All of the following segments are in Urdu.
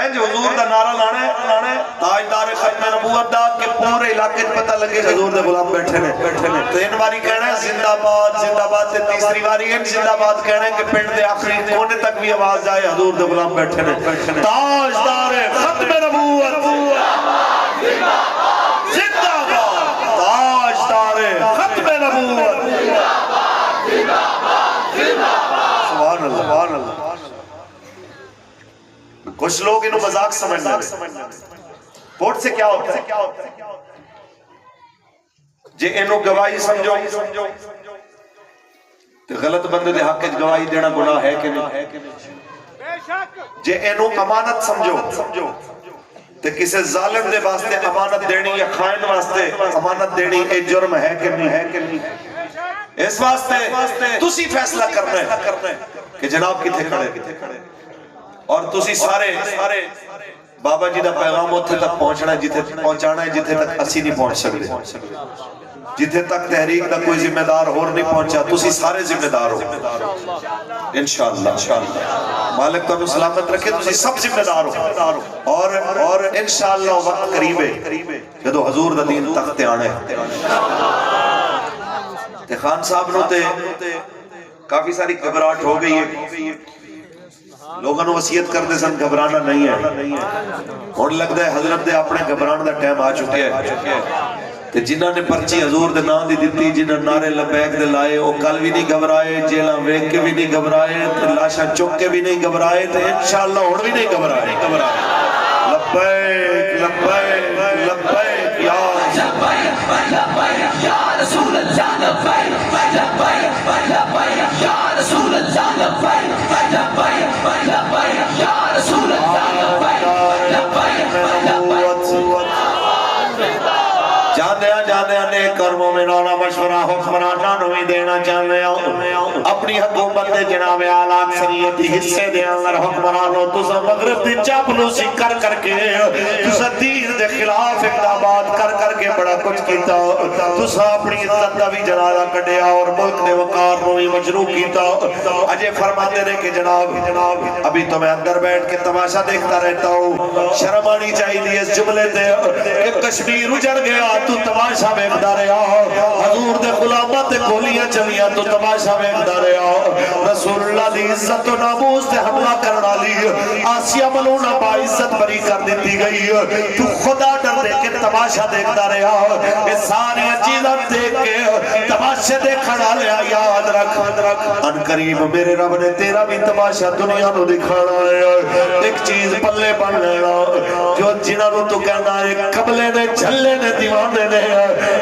جو حضور دا نعرہ لانے تاجدار ختم نبوت دا کہ پورے علاقے پتہ لگے حضور دے غلام بیٹھے نے تو ان باری کہنا ہے زندہ باد تے تیسری باری ان زندہ باد کہنا ہے کہ پنڈ دے آخری کونے تک بھی آواز جائے حضور دے غلام بیٹھے نے تاجدار ختم نبوت زندہ باد تاجدار ختم نبوت سبحان اللہ سبحان اللہ کچھ لوگ انہوں مذاق سمجھنا ووٹ سے کیا ہوتا ہے جے انہوں گواہی سمجھو تو غلط بندے دے حق گواہی دینا گناہ ہے کہ نہیں جے انہوں امانت سمجھو تو کسی ظالم دے واسطے امانت دینی یا خائن واسطے امانت دینی اے جرم ہے کہ نہیں اس واسطے تسی فیصلہ کرنا ہے کہ جناب کتھے کھڑے اور تسی سارے بابا جی دا پیغام اتھے تک پہنچنا ہے جتھے تک اسی نہیں پہنچ سکتے جتھے تک تحریک دا کوئی ذمہ دار اور نہیں پہنچا تسی سارے ذمہ دار ہو انشاءاللہ مالک تو سلامت رکھے تسی سب ذمہ دار ہو اور انشاءاللہ وقت قریب ہے جدو حضور دا دین تخت آنے تے خان صاحب نو تے کافی ساری گھبراہٹ ہو گئی ہے لوگوں نے وصیت کرتے سن گھبرانا نہیں ہے اور لگتا ہے حضرت دے اپنے گھبران دا ٹائم آ چکے ہے تے جنہاں نے پرچی حضور دے نام دی دیتی جنہاں نعرے لبیک دے لائے وہ کل بھی نہیں گھبرائے جیلاں ویک کے بھی نہیں گھبرائے تے لاشاں چک کے بھی نہیں گھبرائے تے انشاءاللہ اور بھی نہیں گھبرائے لبیک لبیک لبیک یا رسول اللہ لبیک لبیک لبیک یا رسول اللہ لبیک لبیک لبیک یا رسول اللہ لبیک لبیک جاندے نیک اور مومنانہ مشورہ حکمرانہ نوی دینا چاہنے اپنی حکومت دے جناب اعلیٰ اکثریتی حصے دے اندر حکمرانوں تسا مغرب دی چاپلوسی کر کے تسا دین دے خلاف اقدامات کر کے بڑا کچھ کیتا تسا اپنی عزت دا بھی جنازہ کڈیا اور ملک دے وقار نوی مجروح کیتا اجے فرماتے رہے کہ جناب ابھی تو میں اندر بیٹھ کے تماشا دیکھتا رہتا ہوں شرم آنی چاہیے اس جملے تے کہ کشمیر اجڑ گیا تو تماشا ویکھدا رہیا حضور دے غلاماں تے گولیاں چلیاں تو تماشا ویکھدا رہیا رسول اللہ دی عزت و ناموس تے حملہ کرن والی آسیہ ملونہ با عزت بری کر دیتی گئی تو خدا ڈر دے کے تماشا دیکھدا رہیا یہ ساری چیزاں دیکھ کے تماشے دیکھن والے یاد رکھ ان قریب میرے رب نے تیرا بھی تماشا دنیا نو دکھانا ہے ایک چیز پلے بن لینا جو جنہاں نو تو کہنا ہے قبلے نے جھلے نے دیوانے نے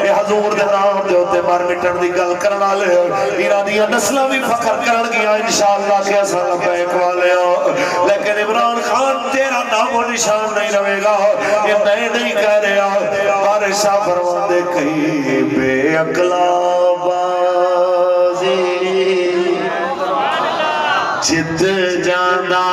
یہ حضور دے نام دے ہوتے مار مٹن دی گل کرنا لے ایرانیاں نسلہ بھی فخر کرن گیا انشاءاللہ کیسا لبیک والے لیکن عمران خان تیرا نام و نشان نہیں رہے گا یہ میں نہیں کہہ رہا بارشاہ فرمان دے کئی بے اقلا بازی جت جانا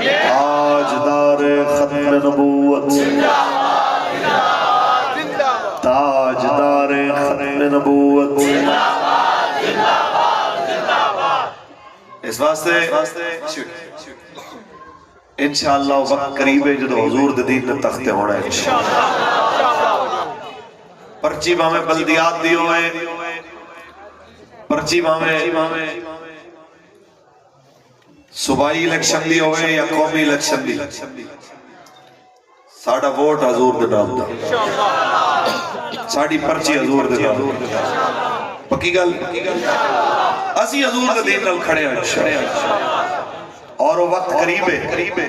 تاجدار ختم نبوت تاجدار ختم نبوت اس واسطے انشاءاللہ وقت قریب ہے جدو حضور دین نے تختے ہونا ہے پرچی باہمیں بلدیات دی ہوئے پرچی باویں صوبائی الیکشن دی ہوئے یا قومی الیکشن دی، ساڑھا ووٹ حضور دے نام دا، ساڑھی پرچی حضور دے نام دا۔ پکی گل اسی حضور دے دین نال کھڑے ہیں اور وہ وقت قریب ہے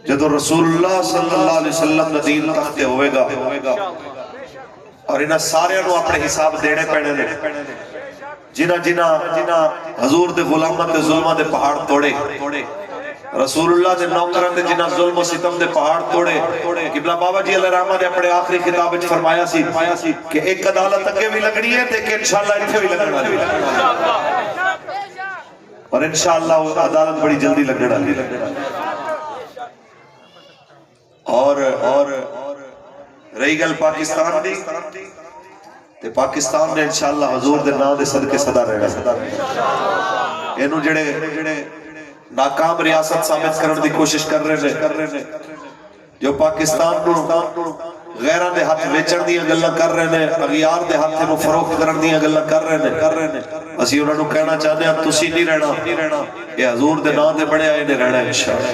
جدو رسول اللہ صلی اللہ علیہ وسلم دا دین تختے ہوئے گا اور انہاں سارے انہوں اپنے حساب دینے پینے نے، جنہ حضور دے غلامت دے ظلمہ دے پہاڑ توڑے، رسول اللہ دے نوکران دے جنہ ظلم و ستم دے پہاڑ توڑے۔ قبلہ بابا جی علیہ رحمہ نے اپنے آخری خطاب وچ فرمایا سی کہ ایک عدالت اگے بھی لگنی ہے تے کہ انشاءاللہ اتھے بھی لگنا ہے، اور انشاءاللہ وہ عدالت بڑی جلدی لگنا ہے۔ اور رہی گل پاکستان دی تے پاکستان نے انشاءاللہ حضور دے نام دے صدقے صدا رہے گا۔ اینو جڑے ناکام ریاست ثابت کرنے دی کوشش کر رہے ہیں، جو پاکستان نو غیران دے ہاتھ ویچن دیا گلہ کر رہے ہیں، اغیار دے ہاتھ نو فروخت کرن دیا گلہ کر رہے ہیں، اسی انہوں نے کہنا چاہتے ہیں تسی نہیں رہنا، یہ حضور دے نام دے بڑے آئے نے رہنا انشاءاللہ۔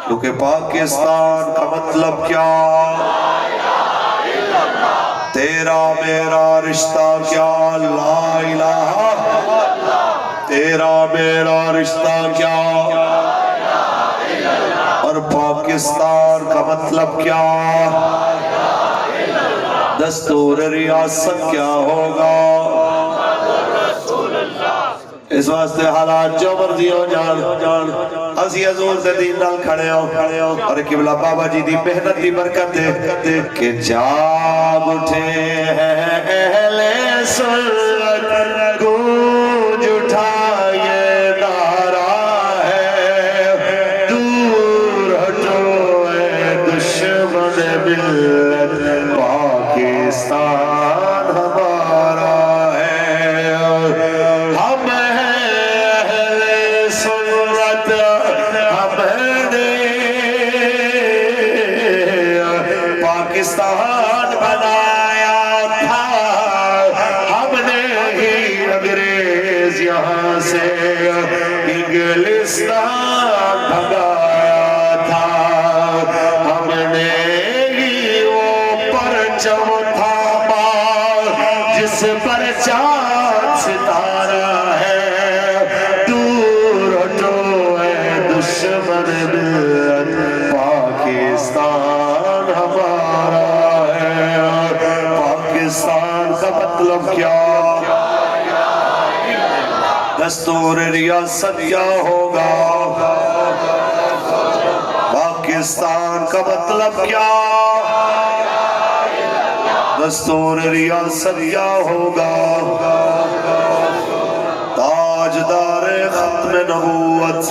کیونکہ پاکستان کا مطلب کیا، تیرا میرا رشتہ کیا، لا الہ، تیرا میرا رشتہ کیا، اور پاکستان کا مطلب کیا، دستور ریاست کیا ہوگا۔ اس واسطے حالات جو مرضی ہو جان اسی حضور دے دین نال کھڑے ہو، اور قبلہ بابا جی دی محنت دی برکت دے کہ جاگ اٹھے ہیں اہل سنت، گونج اٹھا یہ نعرہ ہے، دور ہٹو اے دشمن ملت، پاکستان ہمارا ہے، ہم پاکستان بنایا تھا ہم نے ہی، انگریز یہاں سے انگلستان بھگایا تھا ہم نے ہی، وہ پرچم تھاما جس پر چاند ستارہ ہے، دور ہٹو اے دشمن ملت، پاکستان ہمارا ہے۔ پاکستان کا مطلب کیا، دستور ریاست کیا ہوگا، پاکستان کا مطلب کیا، دستور ریاست کیا ہوگا، تاجدار ختم نبوت